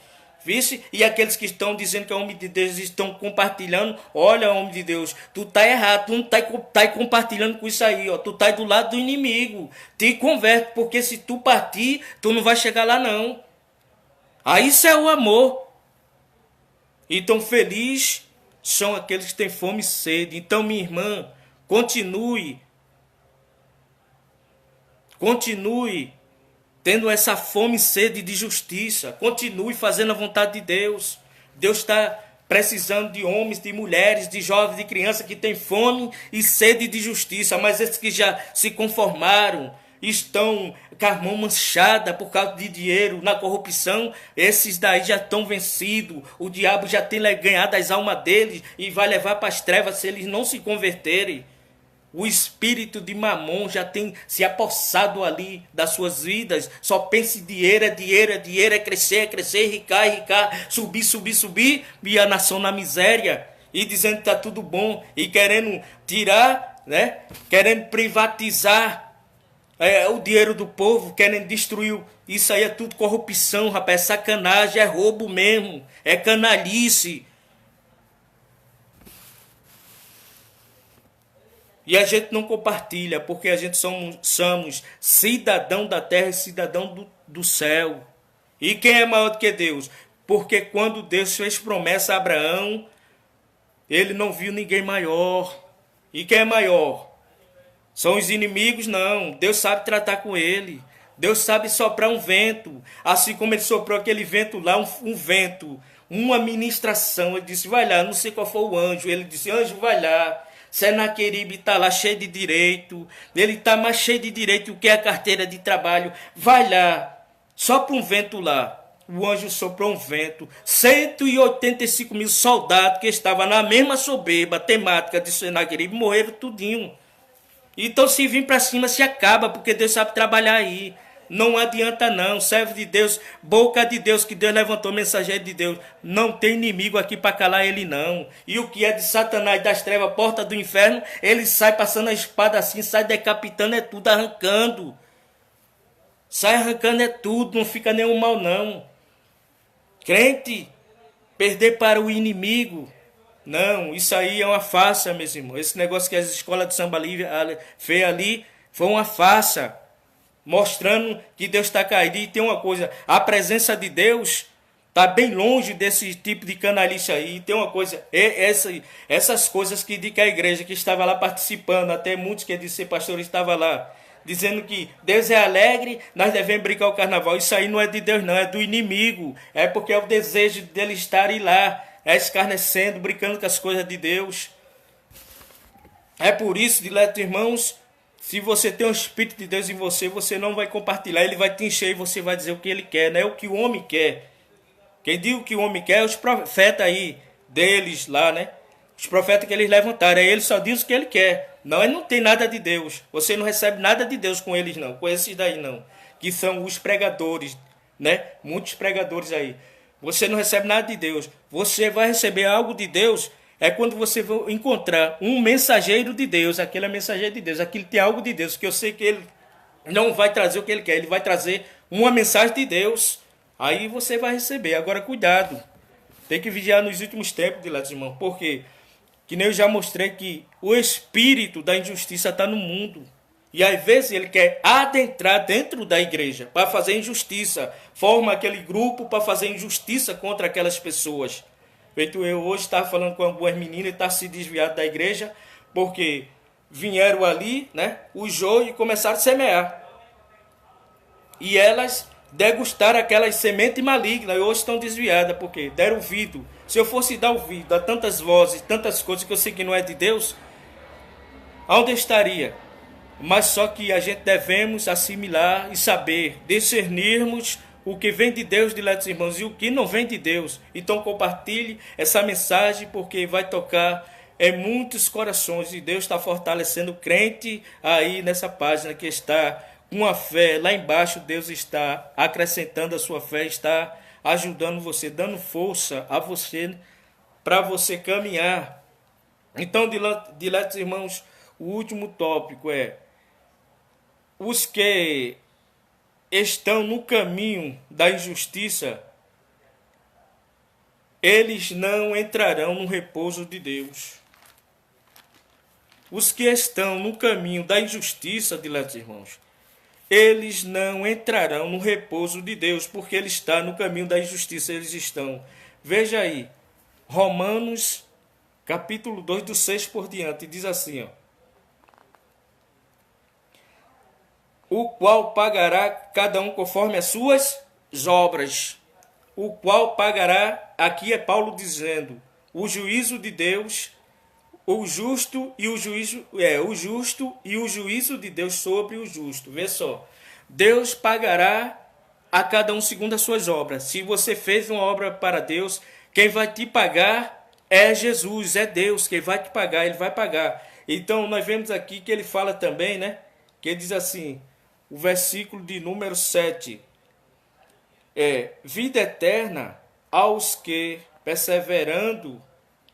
Vice? E aqueles que estão dizendo que é homem de Deus estão compartilhando. Olha, homem de Deus, tu tá errado, tu não tá compartilhando com isso aí, ó. Tu tá do lado do inimigo. Te converte, porque se tu partir, tu não vai chegar lá não. Aí isso é o amor. Então feliz são aqueles que têm fome e sede. Então, minha irmã, continue tendo essa fome e sede de justiça. Continue fazendo a vontade de Deus. Deus está precisando de homens, de mulheres, de jovens, de crianças que têm fome e sede de justiça. Mas esses que já se conformaram, estão com a mão manchada por causa de dinheiro, na corrupção, esses daí já estão vencidos. O diabo já tem ganhado as almas deles e vai levar para as trevas se eles não se converterem. O espírito de Mamon já tem se apossado ali das suas vidas. Só pensa em dinheiro, é crescer, ricar, subir, e a nação na miséria. E dizendo que está tudo bom. E querendo tirar, né? Querendo privatizar o dinheiro do povo, querendo destruir. Isso aí é tudo corrupção, rapaz. É sacanagem, é roubo mesmo. É canalice. E a gente não compartilha, porque a gente somos cidadão da terra e cidadão do céu. E quem é maior do que Deus? Porque quando Deus fez promessa a Abraão, ele não viu ninguém maior. E quem é maior? São os inimigos? Não. Deus sabe tratar com ele. Deus sabe soprar um vento. Assim como ele soprou aquele vento lá, um vento, uma ministração. Ele disse, vai lá, não sei qual foi o anjo. Ele disse, anjo, vai lá. Senaqueribe está lá cheio de direito. Ele está mais cheio de direito do que a carteira de trabalho. Vai lá. Sopra um vento lá. O anjo soprou um vento. 185 mil soldados que estavam na mesma soberba temática de Senaqueribe morreram tudinho. Então se vir para cima se acaba, porque Deus sabe trabalhar aí. Não adianta não, servo de Deus, boca de Deus, que Deus levantou, mensageiro de Deus. Não tem inimigo aqui para calar ele não. E o que é de Satanás, das trevas, porta do inferno, ele sai passando a espada assim, sai decapitando é tudo, arrancando. Sai arrancando é tudo, não fica nenhum mal não. Crente, perder para o inimigo, não, isso aí é uma farsa, meus irmãos. Esse negócio que as escolas de samba livre fez ali, foi uma farsa. Mostrando que Deus está caído. E tem uma coisa, a presença de Deus está bem longe desse tipo de canalice aí. Tem uma coisa, essas coisas que diz que a igreja que estava lá participando, até muitos que disse ser pastor estavam lá, dizendo que Deus é alegre, nós devemos brincar o carnaval. Isso aí não é de Deus não, é do inimigo. É porque é o desejo dele estarem lá, escarnecendo, brincando com as coisas de Deus. É por isso, diletos irmãos, se você tem o Espírito de Deus em você, você não vai compartilhar, ele vai te encher e você vai dizer o que ele quer, não é o que o homem quer. Quem diz o que o homem quer é os profetas aí, deles lá, né? Os profetas que eles levantaram, aí ele só diz o que ele quer. Não, ele não tem nada de Deus. Você não recebe nada de Deus com eles não, com esses daí não. Que são os pregadores, né? Muitos pregadores aí. Você não recebe nada de Deus. Você vai receber algo de Deus é quando você vai encontrar um mensageiro de Deus. Aquele é mensageiro de Deus. Aquele tem algo de Deus. Que eu sei que ele não vai trazer o que ele quer. Ele vai trazer uma mensagem de Deus. Aí você vai receber. Agora, cuidado. Tem que vigiar nos últimos tempos, diletos irmãos. Por quê? Que nem eu já mostrei que o espírito da injustiça está no mundo. E às vezes ele quer adentrar dentro da igreja para fazer injustiça. Forma aquele grupo para fazer injustiça contra aquelas pessoas. Feito eu hoje estava falando com algumas meninas e está se desviado da igreja, porque vieram ali, né, o joio e começaram a semear. E elas degustaram aquelas sementes malignas e hoje estão desviadas, porque deram ouvido. Se eu fosse dar ouvido a tantas vozes, tantas coisas que eu sei que não é de Deus, aonde eu estaria? Mas só que a gente devemos assimilar e saber, discernirmos o que vem de Deus, diletos irmãos, e o que não vem de Deus. Então compartilhe essa mensagem, porque vai tocar em muitos corações. E Deus está fortalecendo o crente aí nessa página que está com a fé. Lá embaixo Deus está acrescentando a sua fé, está ajudando você, dando força a você, para você caminhar. Então, diletos irmãos, o último tópico é: os que estão no caminho da injustiça eles não entrarão no repouso de Deus. Os que estão no caminho da injustiça, diletos irmãos, eles não entrarão no repouso de Deus, porque ele está no caminho da injustiça, eles estão. Veja aí, Romanos, capítulo 2, do 6 por diante, diz assim, ó. O qual pagará cada um conforme as suas obras. O qual pagará, aqui é Paulo dizendo, o juízo de Deus, o justo e o juízo de Deus sobre o justo. Vê só. Deus pagará a cada um segundo as suas obras. Se você fez uma obra para Deus, quem vai te pagar é Jesus, é Deus. Quem vai te pagar, ele vai pagar. Então nós vemos aqui que ele fala também, né? Que ele diz assim, o versículo de número 7. Vida eterna aos que, perseverando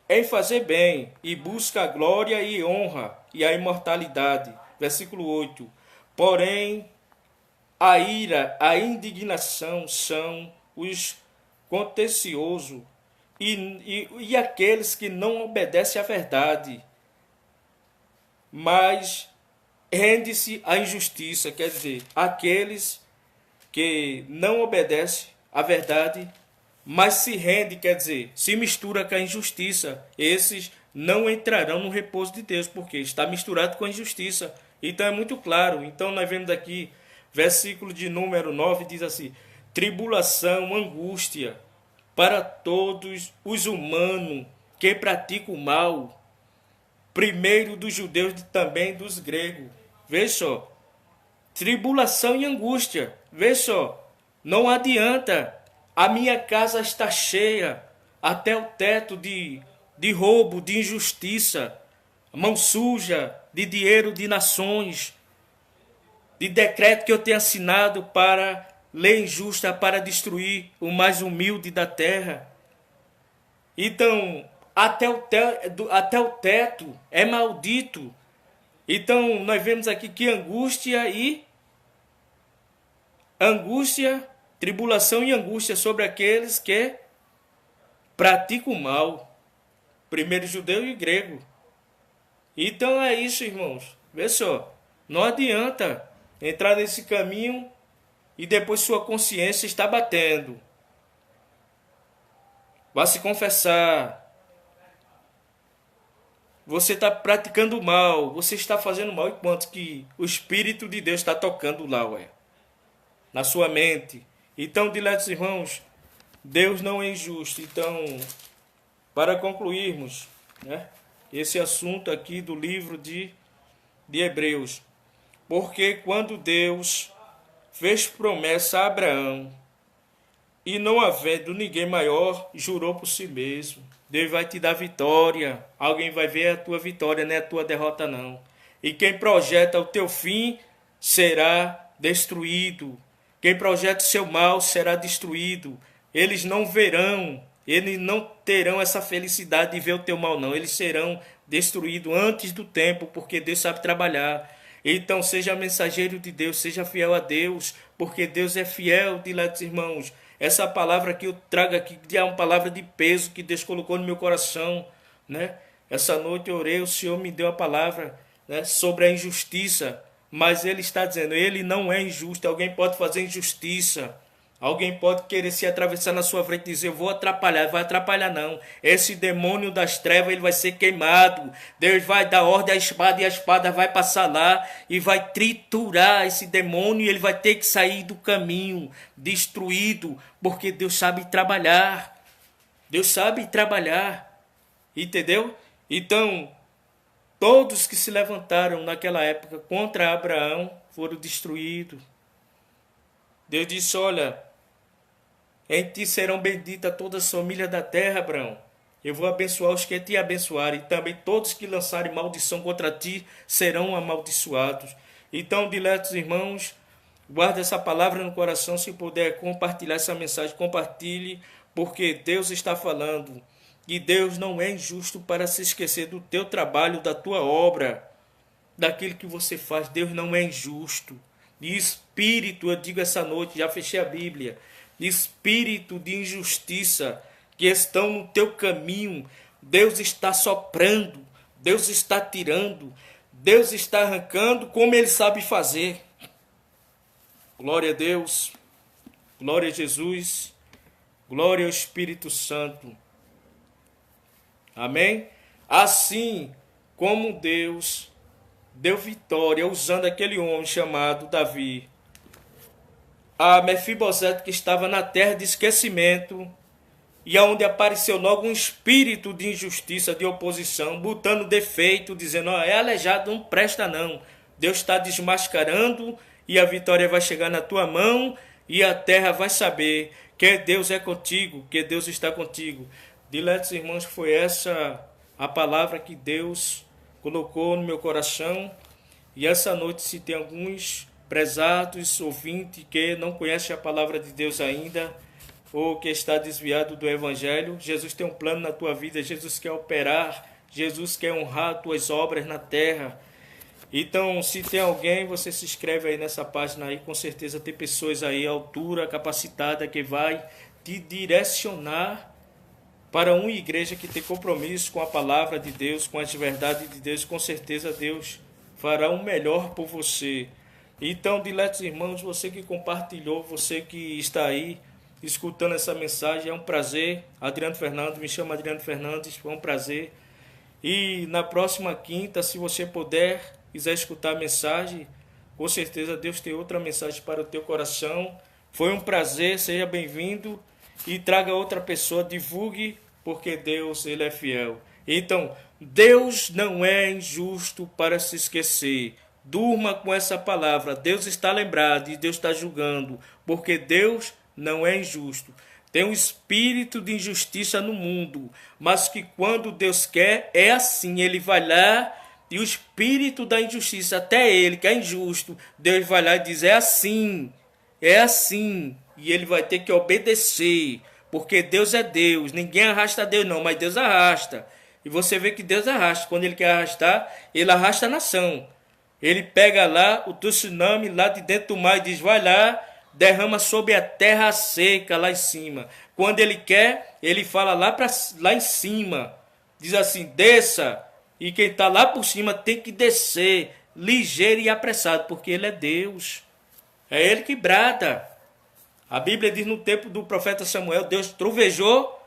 em fazer bem, e busca a glória e honra e a imortalidade. Versículo 8. Porém, a ira, a indignação são os contenciosos e aqueles que não obedecem à verdade, mas rende-se à injustiça. Quer dizer, aqueles que não obedecem à verdade, mas se rende, quer dizer, se mistura com a injustiça, esses não entrarão no repouso de Deus, porque está misturado com a injustiça. Então é muito claro. Então nós vemos aqui, versículo de número 9, diz assim, tribulação, angústia para todos os humanos que praticam o mal, primeiro dos judeus e também dos gregos. Veja só, tribulação e angústia. Veja só, não adianta. A minha casa está cheia até o teto de roubo, de injustiça, mão suja, de dinheiro de nações, de decreto que eu tenho assinado para lei injusta, para destruir o mais humilde da terra. Então, até o teto é maldito. Então, nós vemos aqui que tribulação e angústia sobre aqueles que praticam o mal, primeiro judeu e grego. Então é isso, irmãos. Vê só, não adianta entrar nesse caminho e depois sua consciência está batendo. Vá se confessar. Você está praticando o mal, você está fazendo mal, enquanto que o Espírito de Deus está tocando lá, na sua mente. Então, diletos irmãos, Deus não é injusto. Então, para concluirmos, né, esse assunto aqui do livro de Hebreus, porque quando Deus fez promessa a Abraão, e não havendo ninguém maior, jurou por si mesmo. Deus vai te dar vitória. Alguém vai ver a tua vitória, não é a tua derrota, não. E quem projeta o teu fim será destruído. Quem projeta o seu mal será destruído. Eles não verão, eles não terão essa felicidade de ver o teu mal, não. Eles serão destruídos antes do tempo, porque Deus sabe trabalhar. Então seja mensageiro de Deus, seja fiel a Deus, porque Deus é fiel, diletos irmãos. Essa palavra que eu trago aqui é uma palavra de peso que Deus colocou no meu coração, né? Essa noite eu orei, o Senhor me deu a palavra, né, sobre a injustiça. Mas ele está dizendo, ele não é injusto. Alguém pode fazer injustiça. Alguém pode querer se atravessar na sua frente e dizer, eu vou atrapalhar. Vai atrapalhar não. Esse demônio das trevas, ele vai ser queimado. Deus vai dar ordem à espada e a espada vai passar lá e vai triturar esse demônio e ele vai ter que sair do caminho, destruído, porque Deus sabe trabalhar. Deus sabe trabalhar. Entendeu? Então, todos que se levantaram naquela época contra Abraão foram destruídos. Deus disse, olha, em ti serão benditas todas as famílias da terra, Abraão. Eu vou abençoar os que te abençoarem. E também todos que lançarem maldição contra ti serão amaldiçoados. Então, diletos irmãos, guarde essa palavra no coração. Se puder compartilhar essa mensagem, compartilhe, porque Deus está falando. E Deus não é injusto para se esquecer do teu trabalho, da tua obra, daquilo que você faz. Deus não é injusto. De espírito, eu digo essa noite, já fechei a Bíblia, de espírito de injustiça que estão no teu caminho. Deus está soprando, Deus está tirando, Deus está arrancando como Ele sabe fazer. Glória a Deus, glória a Jesus, glória ao Espírito Santo. Amém? Assim como Deus deu vitória usando aquele homem chamado Davi, a Mefibosete, que estava na terra de esquecimento, e aonde apareceu logo um espírito de injustiça, de oposição, botando defeito, dizendo, é aleijado, não presta não. Deus está desmascarando e a vitória vai chegar na tua mão e a terra vai saber que Deus é contigo, que Deus está contigo. Diletos irmãos, foi essa a palavra que Deus colocou no meu coração. E essa noite, se tem alguns prezados ouvintes que não conhecem a palavra de Deus ainda, ou que está desviado do Evangelho, Jesus tem um plano na tua vida, Jesus quer operar, Jesus quer honrar tuas obras na terra. Então, se tem alguém, você se inscreve aí nessa página aí, com certeza tem pessoas aí à altura, capacitada, que vai te direcionar para uma igreja que tem compromisso com a palavra de Deus, com as verdades de Deus. Com certeza Deus fará o melhor por você. Então, diletos irmãos, você que compartilhou, você que está aí escutando essa mensagem, é um prazer. Adriano Fernandes, me chamo Adriano Fernandes, foi um prazer. E na próxima quinta, se você puder, quiser escutar a mensagem, com certeza Deus tem outra mensagem para o teu coração. Foi um prazer, seja bem-vindo e traga outra pessoa, divulgue, porque Deus, Ele é fiel. Então, Deus não é injusto para se esquecer. Durma com essa palavra. Deus está lembrado e Deus está julgando, porque Deus não é injusto. Tem um espírito de injustiça no mundo, mas que quando Deus quer, é assim. Ele vai lá e o espírito da injustiça, até ele que é injusto, Deus vai lá e diz, é assim. E ele vai ter que obedecer, porque Deus é Deus. Ninguém arrasta Deus não, mas Deus arrasta. E você vê que Deus arrasta. Quando Ele quer arrastar, Ele arrasta a nação. Ele pega lá o tsunami lá de dentro do mar e diz, vai lá, derrama sobre a terra seca lá em cima. Quando Ele quer, Ele fala lá em cima. Diz assim, desça. E quem está lá por cima tem que descer, ligeiro e apressado, porque Ele é Deus. É Ele que brada. A Bíblia diz no tempo do profeta Samuel, Deus trovejou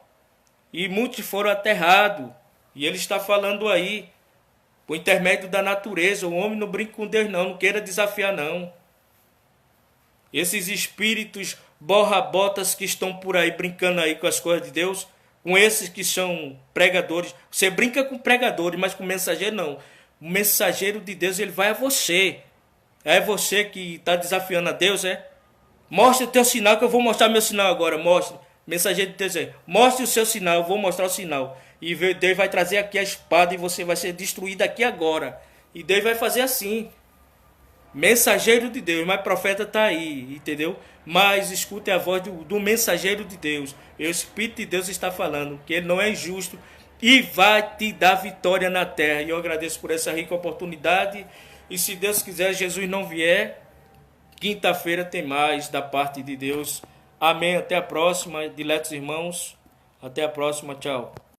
e muitos foram aterrados. E Ele está falando aí, por intermédio da natureza. O homem não brinca com Deus não queira desafiar não. Esses espíritos borra-botas que estão por aí brincando aí com as coisas de Deus, com esses que são pregadores. Você brinca com pregadores, mas com mensageiro não. O mensageiro de Deus, ele vai a você. É você que está desafiando a Deus, é? Mostre o teu sinal, que eu vou mostrar meu sinal agora. Mostre. Mensageiro de Deus aí. Mostre o seu sinal, eu vou mostrar o sinal. E Deus vai trazer aqui a espada e você vai ser destruído aqui agora. E Deus vai fazer assim. Mensageiro de Deus, mas profeta está aí, entendeu? Mas escute a voz do mensageiro de Deus. O Espírito de Deus está falando que Ele não é injusto e vai te dar vitória na terra. E eu agradeço por essa rica oportunidade. E se Deus quiser, Jesus não vier, quinta-feira tem mais da parte de Deus. Amém. Até a próxima, diletos irmãos. Até a próxima. Tchau.